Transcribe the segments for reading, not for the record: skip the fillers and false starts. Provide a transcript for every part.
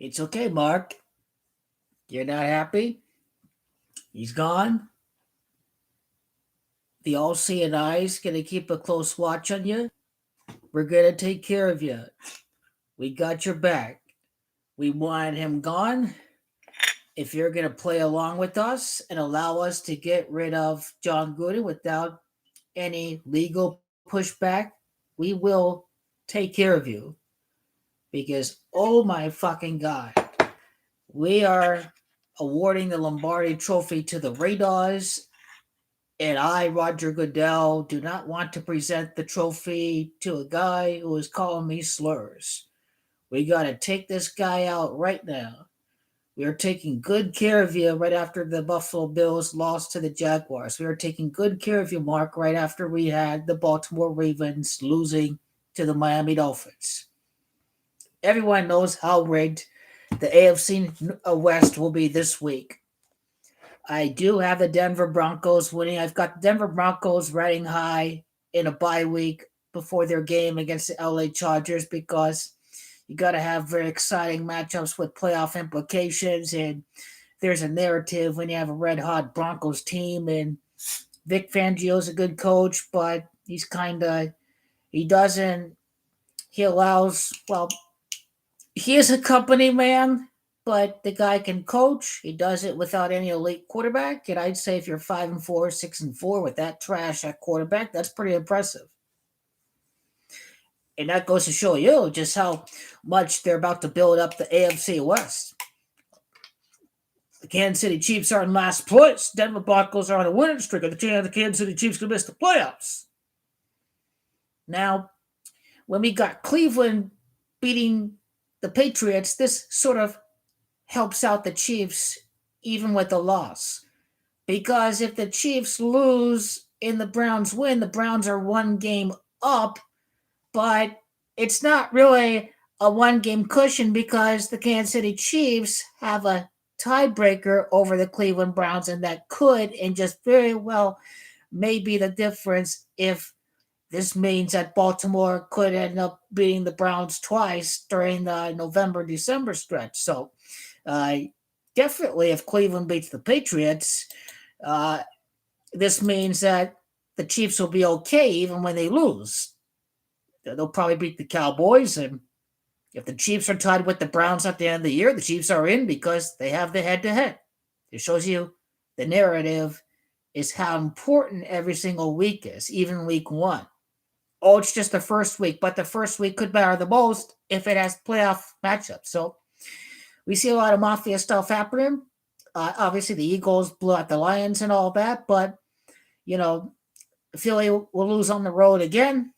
It's okay, Mark. You're not happy? He's gone. The all-seeing eyes gonna keep a close watch on you. We're gonna take care of you. We got your back. We want him gone. If you're gonna play along with us and allow us to get rid of Jon Gruden without any legal pushback, we will take care of you. Because oh my fucking god, we are awarding the Lombardi Trophy to the Raiders. And I, Roger Goodell, do not want to present the trophy to a guy who is calling me slurs. We got to take this guy out right now. We are taking good care of you right after the Buffalo Bills lost to the Jaguars. We are taking good care of you, Mark, right after we had the Baltimore Ravens losing to the Miami Dolphins. Everyone knows how rigged the AFC West will be this week. I do have the Denver Broncos winning. I've got the Denver Broncos riding high in a bye week before their game against the LA Chargers because you got to have very exciting matchups with playoff implications. And there's a narrative when you have a red hot Broncos team. And Vic Fangio's a good coach, but he's he doesn't, he allows, well, he is a company man, but the guy can coach. He does it without any elite quarterback. And I'd say if you're 5-4, 6-4 with that trash at quarterback, that's pretty impressive. And that goes to show you just how much they're about to build up the AFC West. The Kansas City Chiefs are in last place. Denver Broncos are on a winning streak. The Kansas City Chiefs could miss the playoffs. Now, when we got Cleveland beating the Patriots, this sort of helps out the Chiefs even with the loss. Because if the Chiefs lose and the Browns win, the Browns are one game up, but it's not really a one-game cushion because the Kansas City Chiefs have a tiebreaker over the Cleveland Browns, and that could and just very well may be the difference if this means that Baltimore could end up beating the Browns twice during the November-December stretch. So definitely if Cleveland beats the Patriots, this means that the Chiefs will be okay even when they lose. They'll probably beat the Cowboys, and if the Chiefs are tied with the Browns at the end of the year, the Chiefs are in because they have the head-to-head. It shows you the narrative is how important every single week is, even week one. Oh, it's just the first week, but the first week could matter the most if it has playoff matchups. So we see a lot of mafia stuff happening. Obviously, the Eagles blew out the Lions and all that, but, Philly will lose on the road again.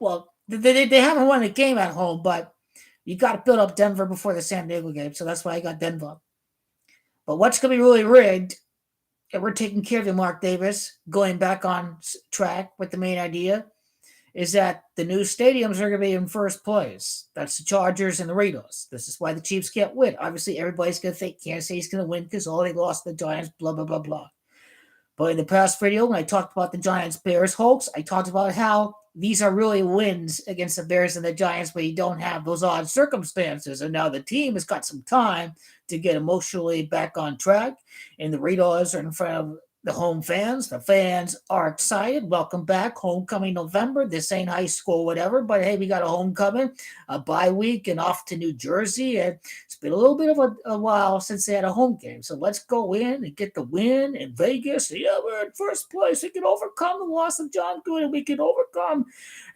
Well, they haven't won a game at home, but you got to build up Denver before the San Diego game, so that's why I got Denver. But what's going to be really rigged, and we're taking care of you, Mark Davis, going back on track with the main idea, is that the new stadiums are going to be in first place. That's the Chargers and the Raiders. This is why the Chiefs can't win. Obviously, everybody's going to think Kansas City's going to win because they lost the Giants, blah, blah, blah, blah. But in the past video, when I talked about the Giants-Bears hoax, I talked about how these are really wins against the Bears and the Giants, but you don't have those odd circumstances. And now the team has got some time to get emotionally back on track, and the Raiders are in front of the home fans. The fans are excited. Welcome back. Homecoming November. This ain't high school, whatever, but hey, we got a homecoming, a bye week, and off to New Jersey. And it's been a little bit of a while since they had a home game. So let's go in and get the win in Vegas. Yeah, we're in first place. We can overcome the loss of Jon Gruden. We can overcome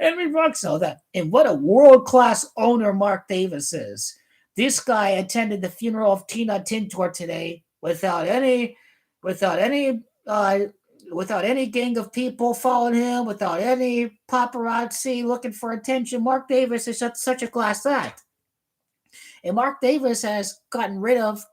Henry Ruggs. So that, and what a world-class owner Mark Davis is. This guy attended the funeral of Tina Tintor today without any gang of people following him, without any paparazzi looking for attention. Mark Davis is such a class act. And Mark Davis has gotten rid of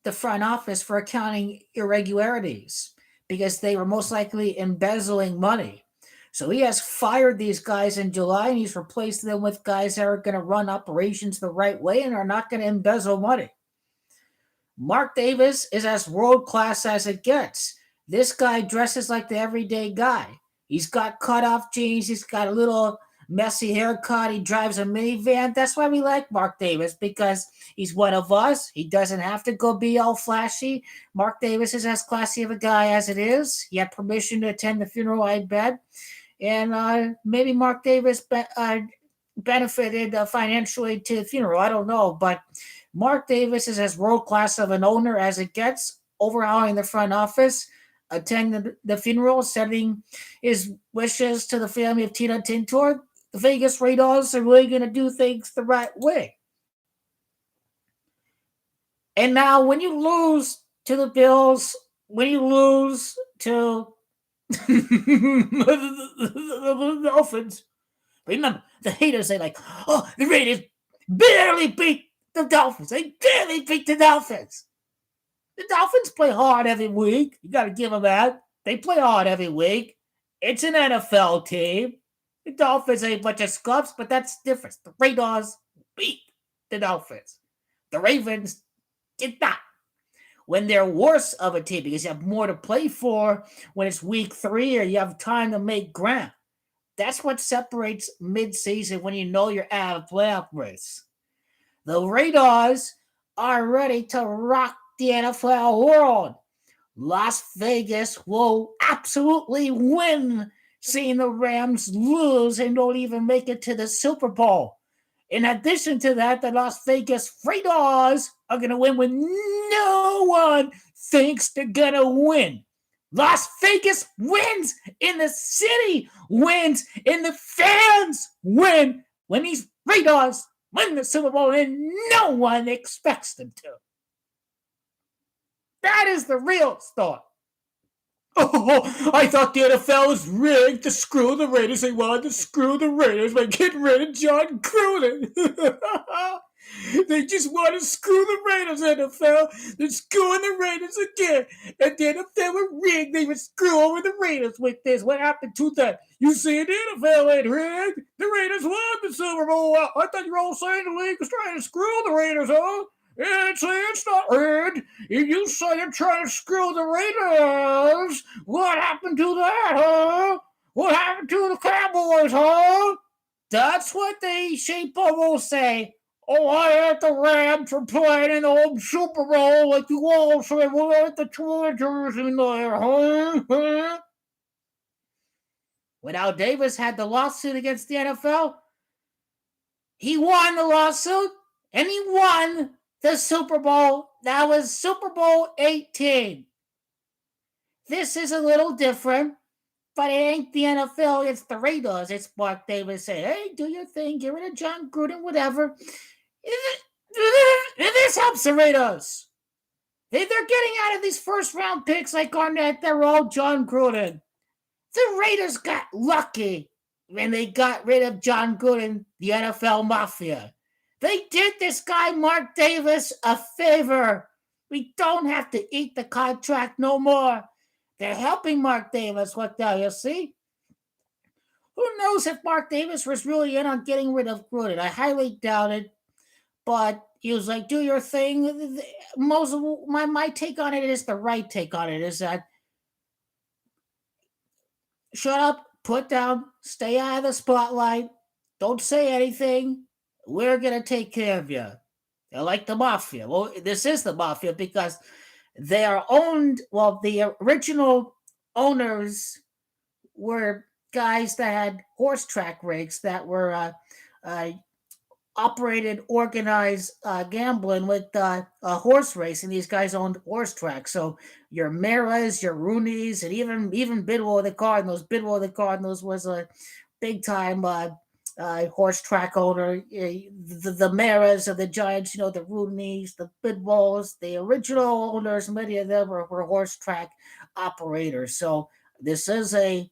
the front office for accounting irregularities because they were most likely embezzling money. So he has fired these guys in July, and he's replaced them with guys that are going to run operations the right way and are not going to embezzle money. Mark Davis is as world-class as it gets. This guy dresses like the everyday guy. He's got cut-off jeans. He's got a little messy haircut. He drives a minivan. That's why we like Mark Davis, because he's one of us. He doesn't have to go be all flashy. Mark Davis is as classy of a guy as it is. He had permission to attend the funeral, I bet. And maybe Mark Davis benefited financially to the funeral. I don't know. But Mark Davis is as world class of an owner as it gets, overhauling the front office, attending the funeral, sending his wishes to the family of Tina Tintor. The Vegas Raiders are really going to do things the right way. And now, when you lose to the Bills, when you lose to the Dolphins, remember, the haters say, like, oh, the Raiders barely beat the Dolphins. They barely beat the Dolphins. The Dolphins play hard every week. You got to give them that. They play hard every week. It's an NFL team. The Dolphins ain't a bunch of scuffs, but that's different. The Raiders beat the Dolphins. The Ravens did not. When they're worse of a team, because you have more to play for when it's week 3 or you have time to make ground. That's what separates mid-season when you know you're out of playoff race. The Raiders are ready to rock the NFL world. Las Vegas will absolutely win, seeing the Rams lose and don't even make it to the Super Bowl. In addition to that, the Las Vegas Raiders are going to win when no one thinks they're going to win. Las Vegas wins, and the city wins, and the fans win when these Raiders win the Super Bowl, and no one expects them to. That is the real story. Oh, I thought the NFL was rigged to screw the Raiders. They wanted to screw the Raiders by getting rid of Jon Gruden. They just want to screw the Raiders, NFL. They're screwing the Raiders again. And the NFL were rigged. They would screw over the Raiders with this. What happened to that? You see, the NFL ain't rigged. The Raiders won the Super Bowl. I thought you were all saying the league was trying to screw the Raiders, huh? It's not rigged. If you say you're trying to screw the Raiders, what happened to that, huh? What happened to the Cowboys, huh? That's what the sheeple will say. Oh, I had the Rams for playing in the old Super Bowl like you all say. We had the Chargers in there, huh? When Al Davis had the lawsuit against the NFL, he won the lawsuit, and he won the Super Bowl. That was Super Bowl 18. This is a little different, but it ain't the NFL. It's the Raiders. It's Mark Davis saying, hey, do your thing. Get rid of Jon Gruden, whatever. This helps the Raiders. They're getting out of these first-round picks like Arnett. They're all Jon Gruden. The Raiders got lucky when they got rid of Jon Gruden, the NFL mafia. They did this guy, Mark Davis, a favor. We don't have to eat the contract no more. They're helping Mark Davis with that, you see? Who knows if Mark Davis was really in on getting rid of Gruden? I highly doubt it. But he was like, do your thing. My take on it is the right take on it, is that shut up, put down, stay out of the spotlight, don't say anything. We're going to take care of you. They're like the mafia. Well, this is the mafia because they are owned. Well, the original owners were guys that had horse track rigs that were operated organized gambling with horse racing. These guys owned horse tracks. So your Maras, your Rooneys, and even Bidwell the Cardinals. Bidwell the Cardinals was a big time horse track owner. The Maras of the Giants, the Rooneys, the Bidwells, the original owners, many of them were horse track operators. So this is a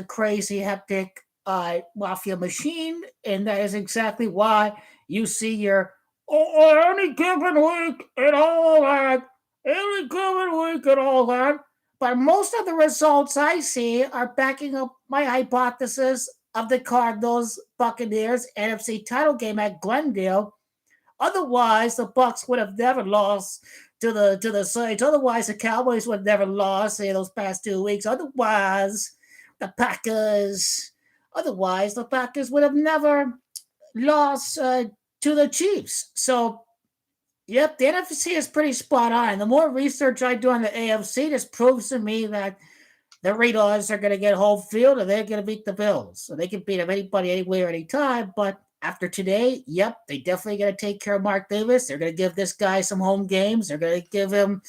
crazy, hectic mafia machine, and that is exactly why you see your any given week and all that. But most of the results I see are backing up my hypothesis of the Cardinals Buccaneers NFC title game at Glendale. Otherwise, the Bucs would have never lost to the Saints. Otherwise, the Cowboys would have never lost in those past 2 weeks. Otherwise, the Packers Otherwise, the Packers would have never lost to the Chiefs. So, yep, the NFC is pretty spot on. The more research I do on the AFC, this proves to me that the Raiders are going to get home field and they're going to beat the Bills. So they can beat them anybody, anywhere, anytime. But after today, yep, they definitely going to take care of Mark Davis. They're going to give this guy some home games. They're going to give him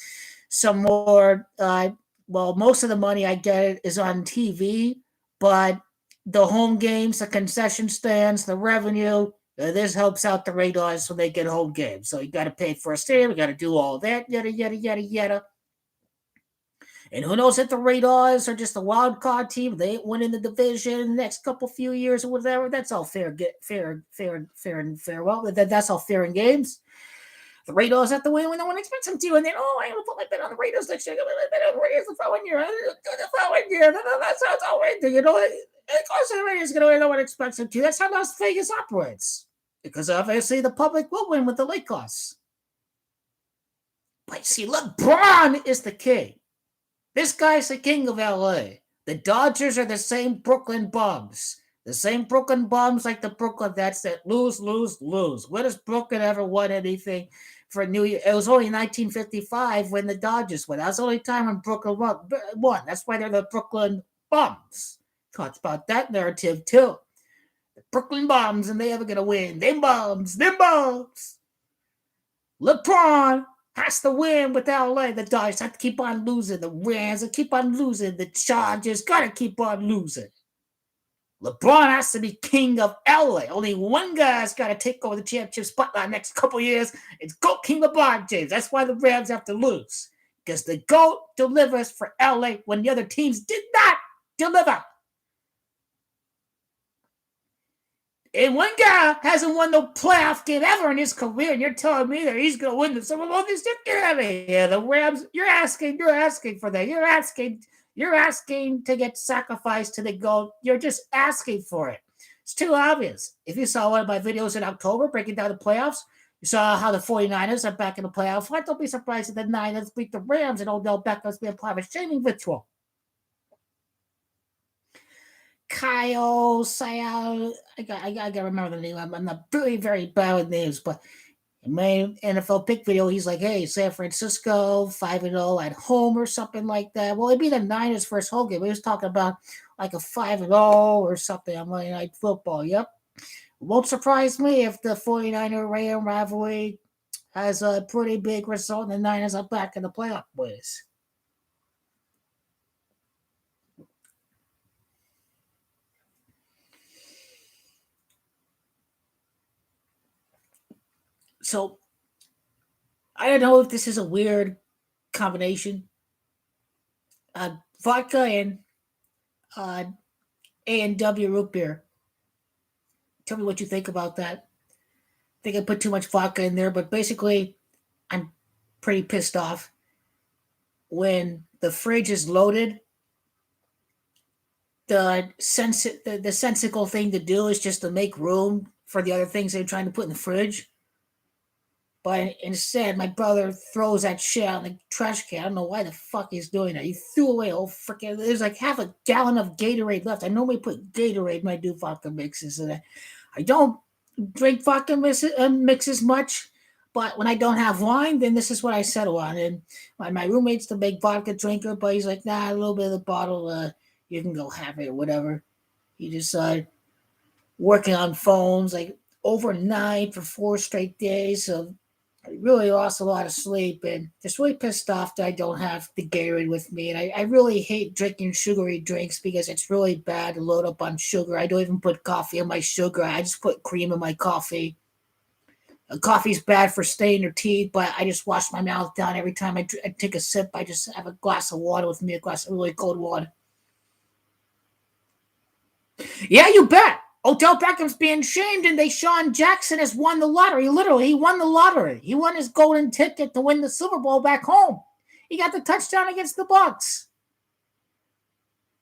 some more. Well, most of the money I get is on TV, but the home games, the concession stands, the revenue, this helps out the Raiders when they get home games. So you got to pay for a stadium, you got to do all that, yada, yada, yada, yada. And who knows if the Raiders are just a wild card team? They ain't winning the division in the next few years or whatever. That's all fair, and farewell. That's all fair in games. The Raiders have to win when no one expects them to, and then I'm gonna put my bet on the Raiders next year. I'm gonna bet on the Raiders the following year. That sounds all right. Of course, the Raiders gonna win. No one expects them to. That's how Las Vegas operates. Because obviously the public will win with the Lakers. But see, LeBron is the king. This guy's the king of LA. The Dodgers are the same Brooklyn bums. The same Brooklyn bums like the Brooklyn Nets that lose. When has Brooklyn ever won anything for New Year? It was only 1955 when the Dodgers won. That was the only time when Brooklyn won. That's why they're the Brooklyn bums. Talks about that narrative too. The Brooklyn bums, and they ever gonna win. Them bums. LeBron has to win with LA. The Dodgers have to keep on losing. The Rams have to keep on losing. The Chargers got to keep on losing. LeBron has to be king of LA. Only one guy's got to take over the championship spotlight next couple years. It's GOAT King LeBron James. That's why the Rams have to lose. Because the GOAT delivers for LA when the other teams did not deliver. And one guy hasn't won no playoff game ever in his career, and you're telling me that he's going to win the Super Bowl this year? Get out of here. The Rams, you're asking for that. You're asking to get sacrificed to the GOAT. You're just asking for it. It's too obvious. If you saw one of my videos in October breaking down the playoffs, you saw how the 49ers are back in the playoff fight. Don't be surprised if the Niners beat the Rams and Odell Beckham's being part of a shaming ritual. Kyle, Sayal, I gotta remember the name. I'm not very, very bad with names, but in my NFL pick video, he's like, hey, San Francisco, 5-0 at home or something like that. Well, it'd be the Niners' first home game. He was talking about like a 5-0 or something on Monday Night Football. Yep. Won't surprise me if the 49er-Ram rivalry has a pretty big result and the Niners are back in the playoff boys. So, I don't know if this is a weird combination. Vodka and A&W root beer. Tell me what you think about that. I think I put too much vodka in there, but basically, I'm pretty pissed off. When the fridge is loaded, the sensical thing to do is just to make room for the other things they're trying to put in the fridge. But instead, my brother throws that shit out in the trash can. I don't know why the fuck he's doing that. He threw away freaking. There's like half a gallon of Gatorade left. I normally put Gatorade when I do vodka mixes. And I don't drink vodka mixes much. But when I don't have wine, then this is what I settle on. And my roommate's the big vodka drinker, but he's like, nah, a little bit of the bottle, you can go have it or whatever. He just working on phones like overnight for 4 straight days. So I really lost a lot of sleep and just really pissed off that I don't have the Gatorade with me. And I really hate drinking sugary drinks because it's really bad to load up on sugar. I don't even put coffee in my sugar. I just put cream in my coffee. Coffee's bad for staining your teeth, but I just wash my mouth down every time I take a sip. I just have a glass of water with me, a glass of really cold water. Yeah, you bet. Odell Beckham's being shamed, and Deshaun Jackson has won the lottery. Literally, he won the lottery. He won his golden ticket to win the Super Bowl back home. He got the touchdown against the Bucs.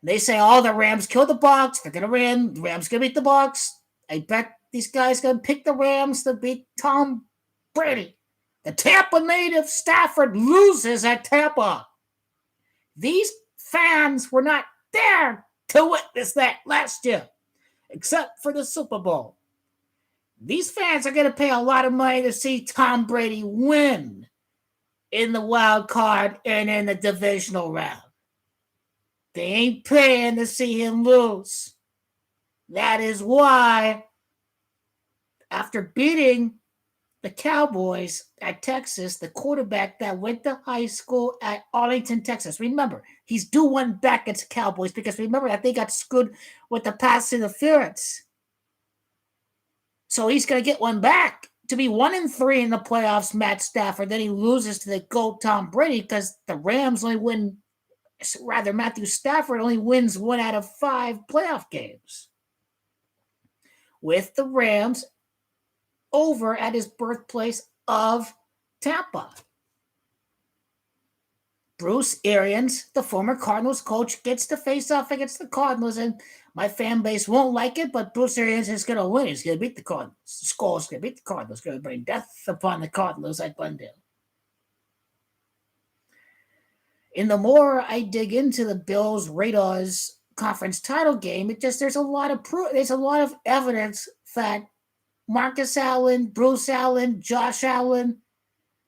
They say, oh, the Rams killed the Bucs. They're going to win. The Rams going to beat the Bucs. I bet these guys going to pick the Rams to beat Tom Brady. The Tampa native Stafford loses at Tampa. These fans were not there to witness that last year. except for the Super Bowl. These fans are going to pay a lot of money to see Tom Brady win in the wild card and in the divisional round. They ain't paying to see him lose. That is why, after beating the Cowboys at Texas, the quarterback that went to high school at Arlington, Texas, remember, he's due one back against the Cowboys because remember that they got screwed with the pass interference. So he's going to get one back. To be 1-3 in the playoffs, Matt Stafford, then he loses to the GOAT Tom Brady because the Rams only win, rather Matthew Stafford only wins 1 out of 5 playoff games. With the Rams over at his birthplace of Tampa. Bruce Arians, the former Cardinals coach, gets to face off against the Cardinals, and my fan base won't like it, but Bruce Arians is going to win. He's going to beat the Cardinals. The Skull's going to beat the Cardinals. Going to bring death upon the Cardinals at Glendale. And the more I dig into the Bills Raiders conference title game, there's a lot of evidence that Marcus Allen, Bruce Allen, Josh Allen,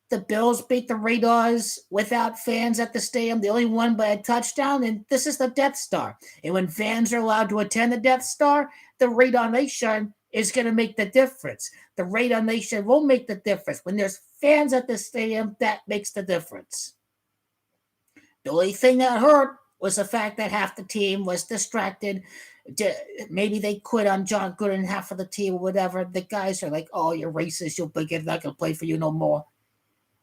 the Bills beat the Raiders without fans at the stadium. They only won by a touchdown, and this is the Death Star. And when fans are allowed to attend the Death Star, the Raider Nation is going to make the difference. The Raider Nation won't make the difference. When there's fans at the stadium, that makes the difference. The only thing that hurt was the fact that half the team was distracted. Maybe they quit on Jon Gruden, half of the team or whatever. The guys are like, oh, you're racist, you're bigot, not going to play for you no more.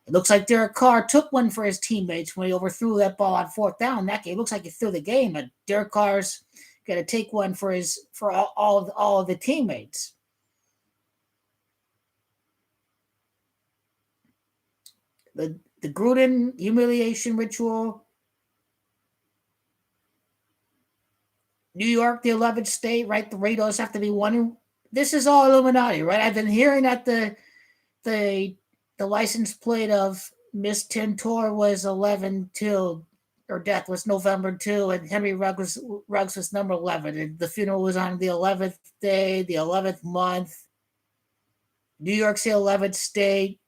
It looks like Derek Carr took one for his teammates when he overthrew that ball on 4th down. That game looks like he threw the game, and Derek Carr's going to take one for all of the teammates. The Gruden humiliation ritual. New York, the 11th state, right? The Raiders have to be one. This is all Illuminati, right? I've been hearing that the license plate of Miss Tintor was 11-2. Her death was November 2, and Henry Ruggs was number 11. And the funeral was on the 11th day, the 11th month. New York's the 11th state.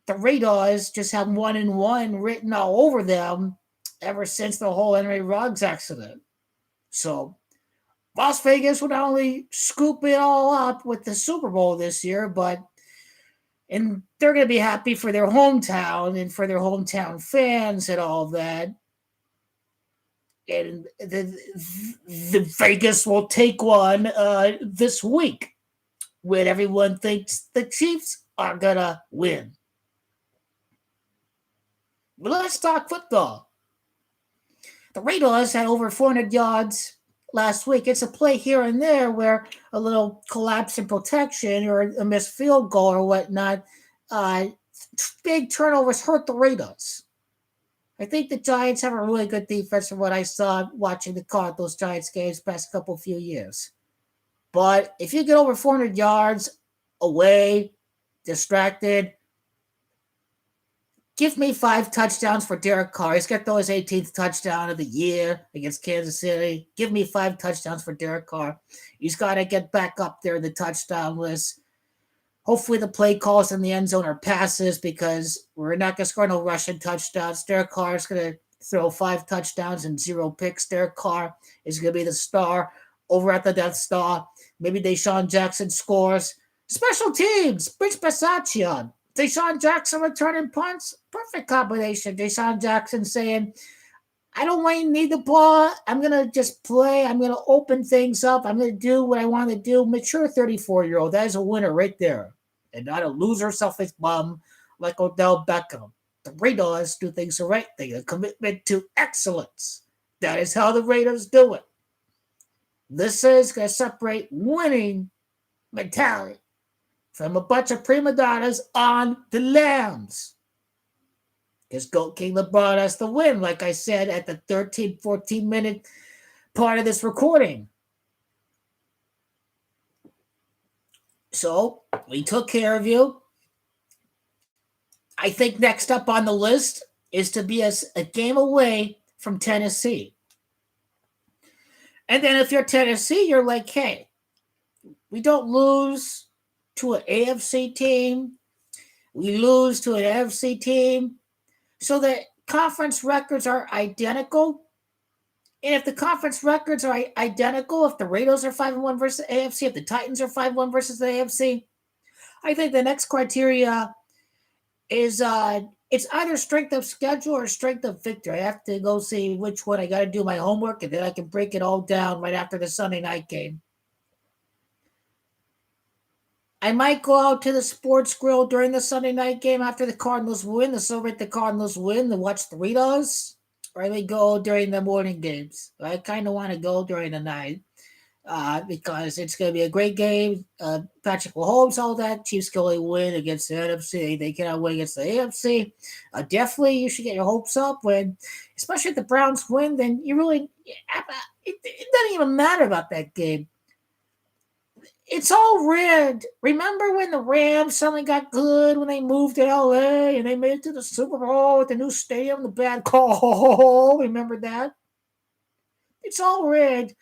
The Raiders just have 1-1 written all over them ever since the whole Henry Ruggs accident. So Las Vegas will not only scoop it all up with the Super Bowl this year, and they're going to be happy for their hometown and for their hometown fans and all that. And the Vegas will take one this week when everyone thinks the Chiefs are going to win. But let's talk football. The Raiders had over 400 yards last week. It's a play here and there where a little collapse in protection or a missed field goal or whatnot. Big turnovers hurt the Raiders. I think the Giants have a really good defense from what I saw watching the Cardinals Giants games past few years. But if you get over 400 yards away, distracted, give me 5 touchdowns for Derek Carr. He's got his 18th touchdown of the year against Kansas City. Give me 5 touchdowns for Derek Carr. He's got to get back up there in the touchdown list. Hopefully the play calls in the end zone are passes because we're not going to score no rushing touchdowns. Derek Carr is going to throw 5 touchdowns and 0 picks. Derek Carr is going to be the star over at the Death Star. Maybe Deshaun Jackson scores. Special teams, Rich Bisaccia. Deshaun Jackson returning punts. Perfect combination. Deshaun Jackson saying, I don't really need the ball. I'm going to just play. I'm going to open things up. I'm going to do what I want to do. Mature 34-year-old. That is a winner right there. And not a loser, selfish bum like Odell Beckham. The Raiders do things the right thing. A commitment to excellence. That is how the Raiders do it. This is going to separate winning mentality from a bunch of prima donnas on the Lambs. Because Goat King LeBron has to win, like I said, at the 14-minute part of this recording. So, we took care of you. I think next up on the list is to be a game away from Tennessee. And then if you're Tennessee, you're like, hey, We don't lose to an AFC team. We lose to an NFC team. So the conference records are identical. And if the conference records are identical, if the Raiders are 5-1 versus the AFC, if the Titans are 5-1 versus the AFC, I think the next criteria is it's either strength of schedule or strength of victory. I have to go see which one. I got to do my homework, and then I can break it all down right after the Sunday night game. I might go out to the sports grill during the Sunday night game after the Cardinals win, to celebrate the Cardinals win, to watch the Raiders. Or I may go during the morning games. I kind of want to go during the night because it's going to be a great game. Patrick Mahomes, all that. Chiefs can only win against the NFC. They cannot win against the AFC. Definitely, you should get your hopes up when, especially if the Browns win, then you really, it doesn't even matter about that game. It's all rigged. Remember when the Rams suddenly got good when they moved to LA and they made it to the Super Bowl with the new stadium, the bad call? Remember that? It's all rigged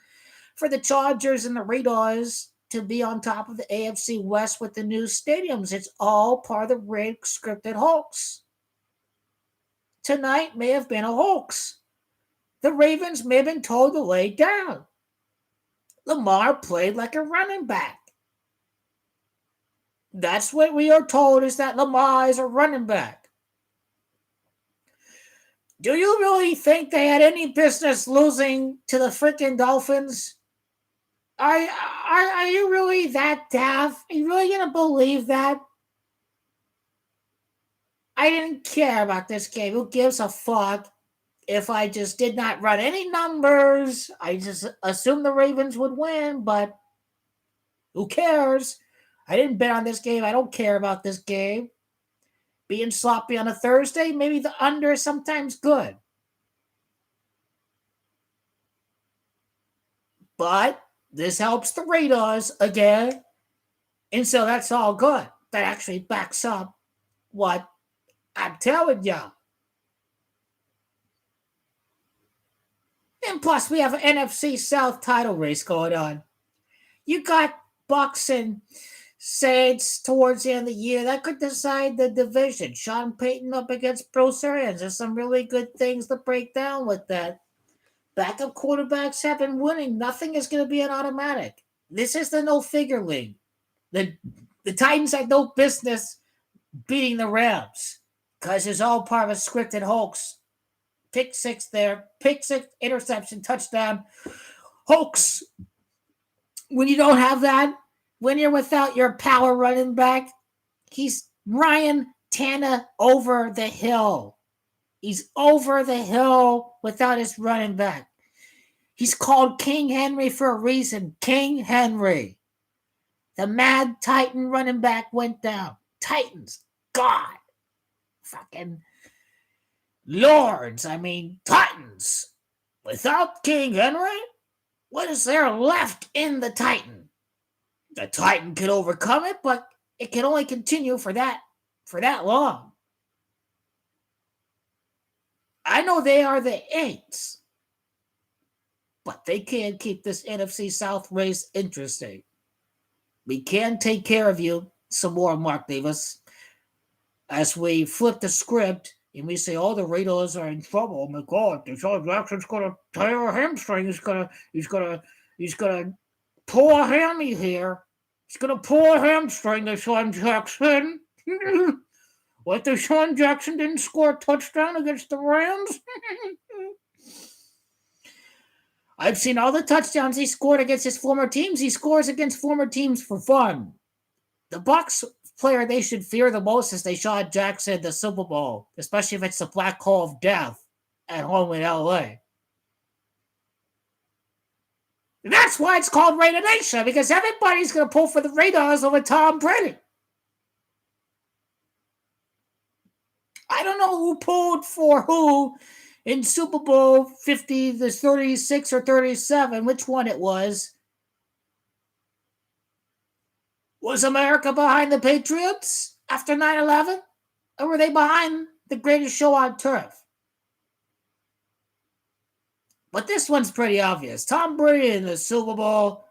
for the Chargers and the Raiders to be on top of the AFC West with the new stadiums. It's all part of the rigged, scripted hoax. Tonight may have been a hoax. The Ravens may have been told to lay down. Lamar played like a running back. That's what we are told, is that Lamar is a running back. Do you really think they had any business losing to the freaking Dolphins? Are you really that daft? Are you really going to believe that? I didn't care about this game. Who gives a fuck if I just did not run any numbers? I just assumed the Ravens would win, but who cares? I didn't bet on this game. I don't care about this game. Being sloppy on a Thursday, maybe the under is sometimes good. But this helps the Raiders again. And so that's all good. That actually backs up what I'm telling you. And plus, we have an NFC South title race going on. You got Bucks and Saints towards the end of the year. That could decide the division. Sean Payton up against Bruce Arians. There's some really good things to break down with that. Backup quarterbacks have been winning. Nothing is going to be an automatic. This is the no-figure league. The Titans had no business beating the Rams because it's all part of a scripted hoax. Pick six there. Pick six, interception, touchdown. Hoax. When you don't have that, when you're without your power running back, he's Ryan Tannehill over the hill. He's over the hill without his running back. He's called King Henry for a reason. King Henry. The mad Titan running back went down. Titans. God. Fucking lords. I mean, Titans. Without King Henry, what is there left in the Titan? The Titan could overcome it, but it can only continue for that long. I know they are the eights, but they can't keep this NFC South race interesting. We can take care of you some more, Mark Davis, as we flip the script and we say, "Oh, the Raiders are in trouble. Oh my God, Deshaun Jackson's gonna tear a hamstring. He's gonna pull a hammy here. He's gonna pull a hamstring, Deshaun Jackson." What, Deshaun Jackson didn't score a touchdown against the Rams? I've seen all the touchdowns he scored against his former teams. He scores against former teams for fun. The Bucs player they should fear the most is Deshaun Jackson in the Super Bowl, especially if it's the black hole of death at home in LA. And that's why it's called Raider Nation, because everybody's going to pull for the Raiders over Tom Brady. I don't know who pulled for who in Super Bowl 50, the 36 or 37, which one it was. Was America behind the Patriots after 9/11? Or were they behind the greatest show on turf? But this one's pretty obvious. Tom Brady in the Super Bowl.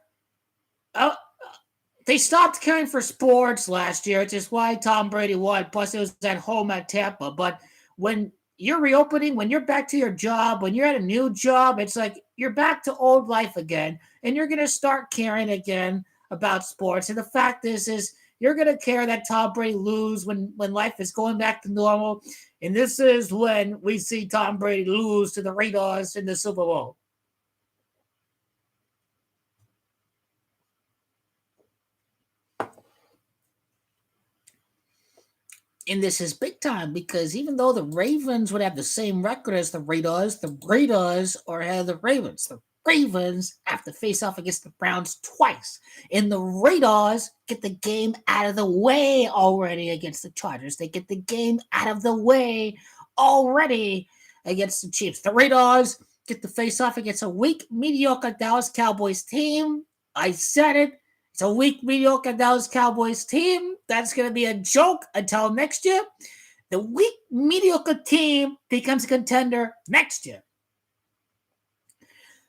They stopped caring for sports last year, which is why Tom Brady won. Plus, it was at home at Tampa. But when you're reopening, when you're back to your job, when you're at a new job, it's like you're back to old life again, and you're going to start caring again about sports. And the fact is you're going to care that Tom Brady lose when life is going back to normal. And this is when we see Tom Brady lose to the Raiders in the Super Bowl. And this is big time because even though the Ravens would have the same record as the Raiders are ahead of the Ravens. The Ravens have to face off against the Browns twice. And the Raiders get the game out of the way already against the Chargers. They get the game out of the way already against the Chiefs. The Raiders get to face off against a weak, mediocre Dallas Cowboys team. I said it. It's a weak, mediocre Dallas Cowboys team. That's going to be a joke until next year. The weak, mediocre team becomes a contender next year.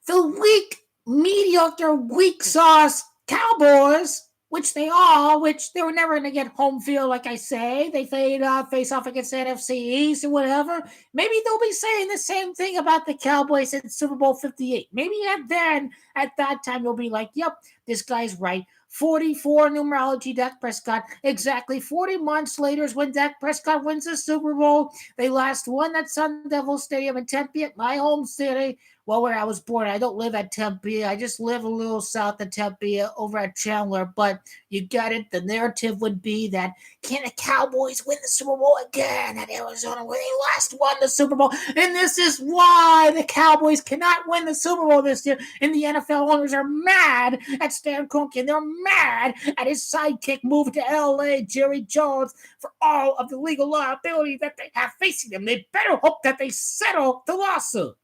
The weak, mediocre, weak sauce Cowboys, which they were never going to get home field, like I say. They face off against the NFC East or whatever. Maybe they'll be saying the same thing about the Cowboys in Super Bowl 58. Maybe at that time, you'll be like, yep, this guy's right. 44 numerology Dak Prescott. Exactly 40 months later is when Dak Prescott wins the Super Bowl. They last won at Sun Devil Stadium in Tempe, at my home city. Well, where I was born. I don't live at Tempe. I just live a little south of Tempe over at Chandler. But you get it. The narrative would be that can the Cowboys win the Super Bowl again at Arizona where they last won the Super Bowl? And this is why the Cowboys cannot win the Super Bowl this year. And the NFL owners are mad at Stan Kroenke. And they're mad at his sidekick moving to L.A., Jerry Jones, for all of the legal liability that they have facing them. They better hope that they settle the lawsuit.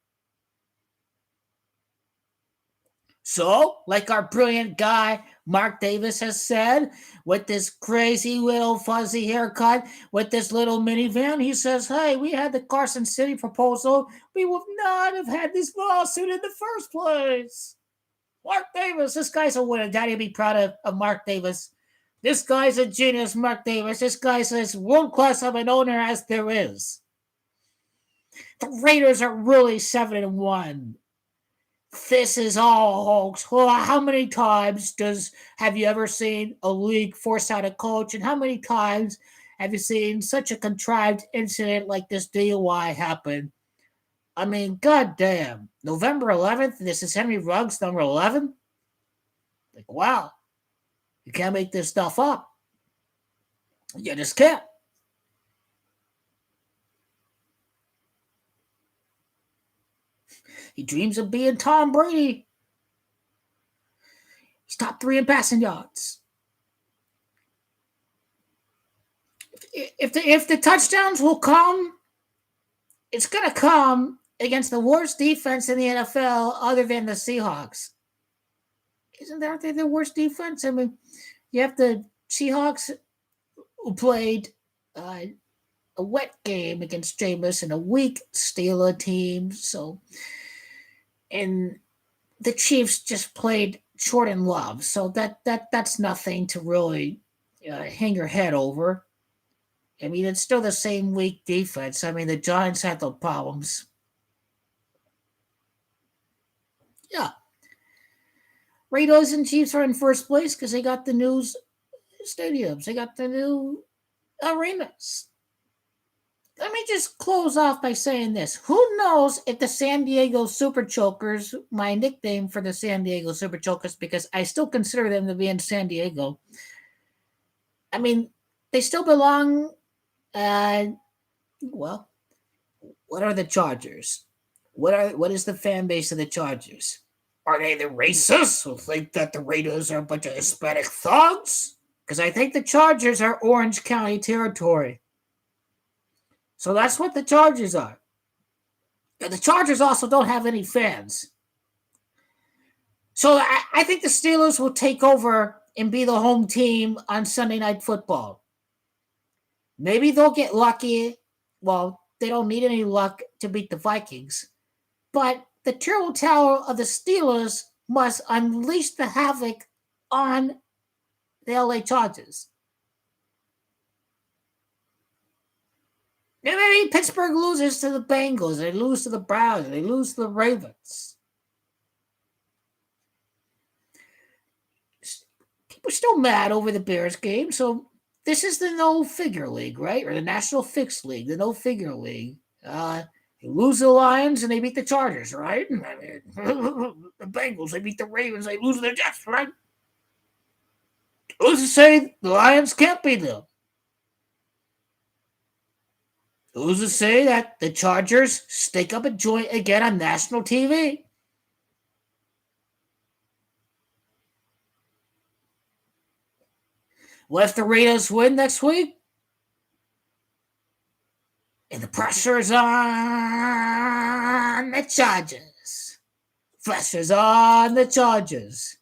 So, like our brilliant guy, Mark Davis, has said, with this crazy little fuzzy haircut, with this little minivan, he says, hey, we had the Carson City proposal. We would not have had this lawsuit in the first place. Mark Davis, this guy's a winner. Daddy would be proud of Mark Davis. This guy's a genius, Mark Davis. This guy's as world-class of an owner as there is. The Raiders are really 7-1. This is all hoax. Well, how many times have you ever seen a league force out a coach? And how many times have you seen such a contrived incident like this DUI happen? I mean, goddamn. November 11th, this is Henry Ruggs, number 11? Like, wow. You can't make this stuff up. You just can't. He dreams of being Tom Brady. He's top 3 in passing yards. If the touchdowns will come, it's going to come against the worst defense in the NFL other than the Seahawks. Isn't that the worst defense? I mean, you have the Seahawks who played a wet game against Jameis and a weak Steeler team. So, and the Chiefs just played Jordan Love. So that's nothing to really hang your head over. I mean, it's still the same weak defense. I mean, the Giants had the problems. Yeah. Raiders and Chiefs are in first place because they got the new stadiums. They got the new arenas. Let me just close off by saying this. Who knows if the San Diego Super Chokers, my nickname for the San Diego Super Chokers, because I still consider them to be in San Diego. I mean, they still belong, well, what are the Chargers? What is the fan base of the Chargers? Are they the racists who think that the Raiders are a bunch of Hispanic thugs? Because I think the Chargers are Orange County territory. So that's what the Chargers are. And the Chargers also don't have any fans. So I think the Steelers will take over and be the home team on Sunday Night Football. Maybe they'll get lucky. Well, they don't need any luck to beat the Vikings. But the Turtle Tower of the Steelers must unleash the havoc on the LA Chargers. Maybe Pittsburgh loses to the Bengals. They lose to the Browns. They lose to the Ravens. People are still mad over the Bears game. So this is the no-figure league, right? Or the National Fixed League, the no-figure league. They lose the Lions and they beat the Chargers, right? I mean, the Bengals, they beat the Ravens. They lose the Jets, right? Who's to say the Lions can't beat them? Who's to say that the Chargers stake up a joint again on national TV? What if the Raiders win next week? And the pressure is on the Chargers. Pressure's on the Chargers.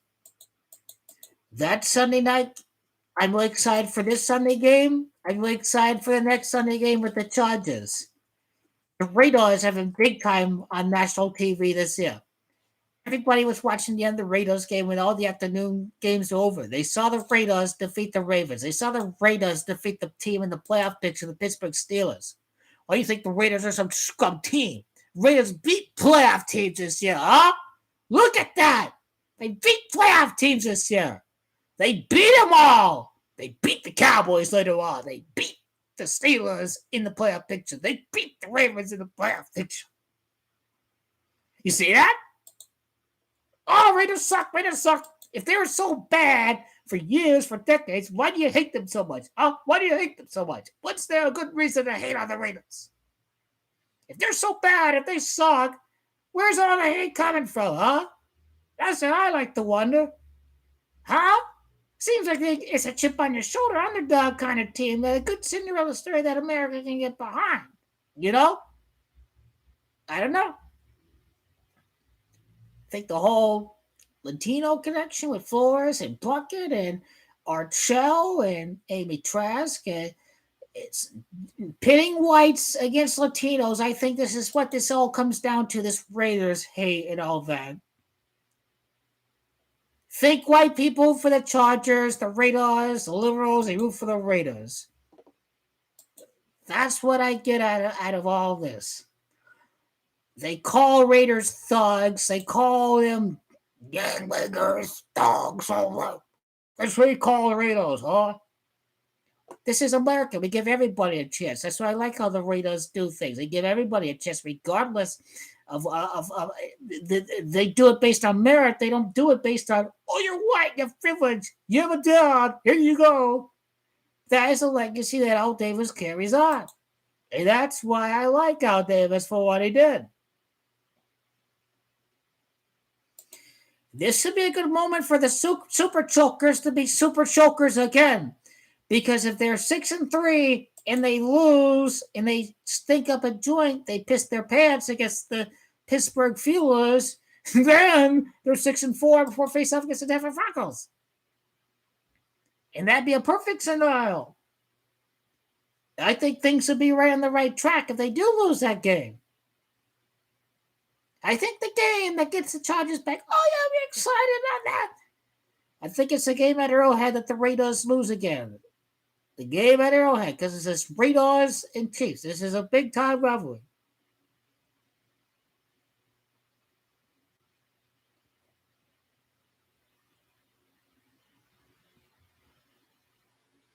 That Sunday night, I'm really excited for this Sunday game. I'm really excited for the next Sunday game with the Chargers. The Raiders have been big time on national TV this year. Everybody was watching the end of the Raiders game when all the afternoon games were over. They saw the Raiders defeat the Ravens. They saw the Raiders defeat the team in the playoff picture, the Pittsburgh Steelers. Why do you think the Raiders are some scum team? Raiders beat playoff teams this year, huh? Look at that. They beat playoff teams this year. They beat them all. They beat the Cowboys later on. They beat the Steelers in the playoff picture. They beat the Ravens in the playoff picture. You see that? Oh, Raiders suck. Raiders suck. If they were so bad for years, for decades, why do you hate them so much? Why do you hate them so much? What's there a good reason to hate on the Raiders? If they're so bad, if they suck, where's all the hate coming from, huh? That's what I like to wonder. Huh? Seems like it's a chip on your shoulder, underdog kind of team, a good Cinderella story that America can get behind. You know? I don't know. I think the whole Latino connection with Flores and Plunkett and Art Shell and Amy Trask, and it's pitting whites against Latinos. I think this is what this all comes down to, this Raiders hate and all that. Fake white people for the Chargers, the Raiders, the liberals, they root for the Raiders. That's what I get out of all this. They call Raiders thugs. They call them gangbangers, dogs, all that. That's what you call the Raiders, huh? This is America. We give everybody a chance. That's why I like how the Raiders do things. They give everybody a chance, regardless of they do it based on merit. They don't do it based on, oh, you're white, you're privileged, you have a dad, here you go. That is a legacy that Al Davis carries on. And that's why I like Al Davis for what he did. This should be a good moment for the super chokers to be super chokers again. Because if they're 6-3 and they lose and they stink up a joint, they piss their pants against the Pittsburgh Steelers, then they're 6-4 before face off against the Denver Broncos. And that'd be a perfect scenario. I think things would be right on the right track if they do lose that game. I think the game that gets the Chargers back, oh yeah, I'm excited about that. I think it's a game at Arrowhead that the Raiders lose again. The game at Arrowhead, because it's this Raiders and Chiefs. This is a big-time rivalry.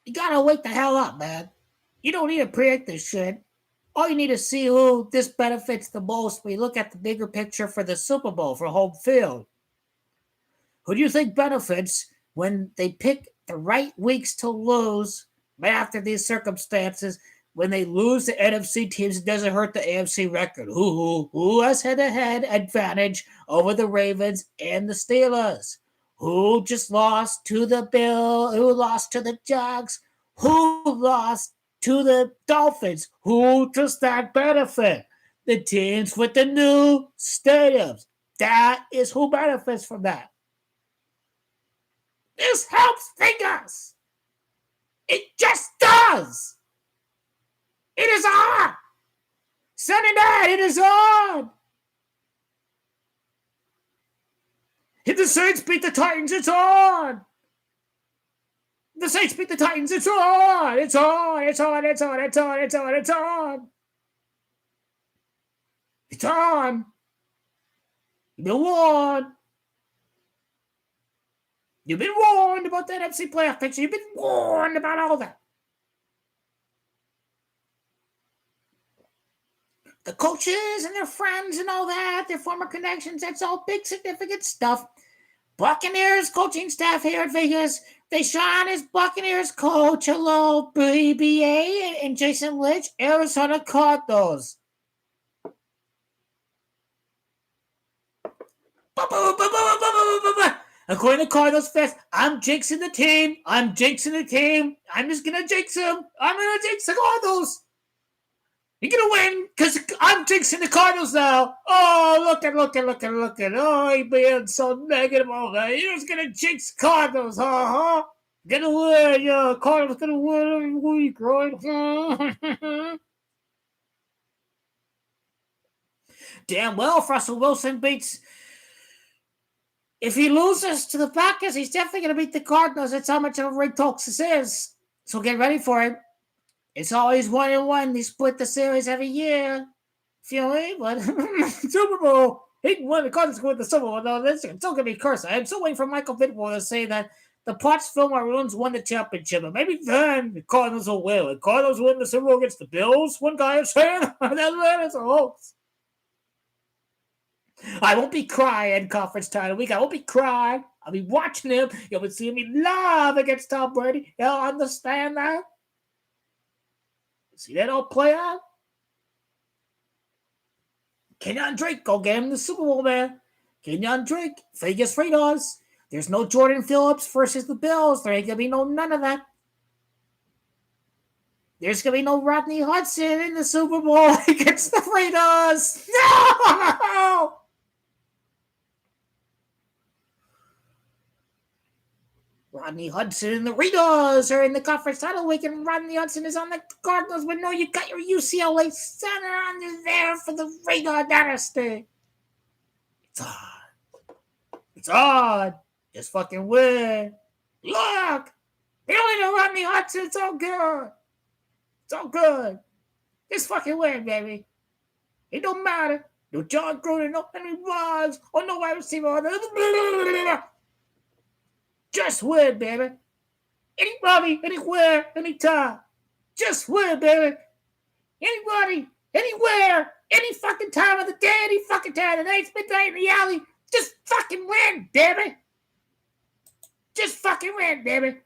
You gotta wake the hell up, man. You don't need to predict this shit. All you need to see who this benefits the most when you look at the bigger picture for the Super Bowl, for home field. Who do you think benefits when they pick the right weeks to lose right after these circumstances? When they lose the NFC teams, it doesn't hurt the AFC record. Who has head-to-head advantage over the Ravens and the Steelers? Who just lost to the Bills? Who lost to the Jags? Who lost to the Dolphins? Who does that benefit? The teams with the new stadiums. That is who benefits from that. This helps Vegas. It just does. It is on. Sunday night, it is on. If the Saints beat the Titans, it's on. The Saints beat the Titans. It's on. It's on. It's on. It's on. It's on. It's on. It's on. It's on. You've been warned. You've been warned about that NFC playoff picture. You've been warned about all that. The coaches and their friends and all that, their former connections, that's all big significant stuff. Buccaneers coaching staff here at Vegas. Deshaun is Buccaneers coach. Hello, BBA and Jason Lynch, Arizona Cardinals. According to Cardinals fans, I'm jinxing the team. I'm just going to jinx them. I'm going to jinx the Cardinals. You're going to win because I'm jinxing the Cardinals now. Oh, look at. Oh, he being so negative over there. You're just going to jinx Cardinals, huh? Gonna win, yeah. Cardinals going to win every week, right? Damn well, if Russell Wilson beats... If he loses to the Packers, he's definitely going to beat the Cardinals. That's how much of a red talks this is. So get ready for it. It's always 1-1. They split the series every year. Feel me? But Super Bowl. He can win. The Cardinals can win the Super Bowl. No, it's still going to be cursed. I'm still waiting for Michael Vittwell to say that the Pottsville Maroons won the championship. And maybe then the Cardinals will win. The Cardinals win the Super Bowl against the Bills. One guy is saying that's a hoax. I won't be crying conference title week. I won't be crying. I'll be watching him. You'll be seeing me live against Tom Brady. You'll understand that? See that all play out? Kenyon Drake, go get him the Super Bowl, man. Kenyon Drake, Vegas Raiders. There's no Jordan Phillips versus the Bills. There ain't going to be none of that. There's going to be no Rodney Hudson in the Super Bowl against the Raiders. No! Rodney Hudson and the Raiders are in the conference title week, and Rodney Hudson is on the Cardinals. But no, you got your UCLA center on there for the Raider dynasty. It's on. It's on. Just fucking win. Look! They only know Rodney Hudson. It's all good. It's all good. Just fucking win, baby. It don't matter. No Jon Gruden, no Henry Ruggs, or no wide receiver. Just win, baby. Anybody, anywhere, anytime. Just win, baby. Anybody, anywhere, any fucking time of the day, any fucking time of the night, midnight in the alley. Just fucking win, damn it. Just fucking win, damn it.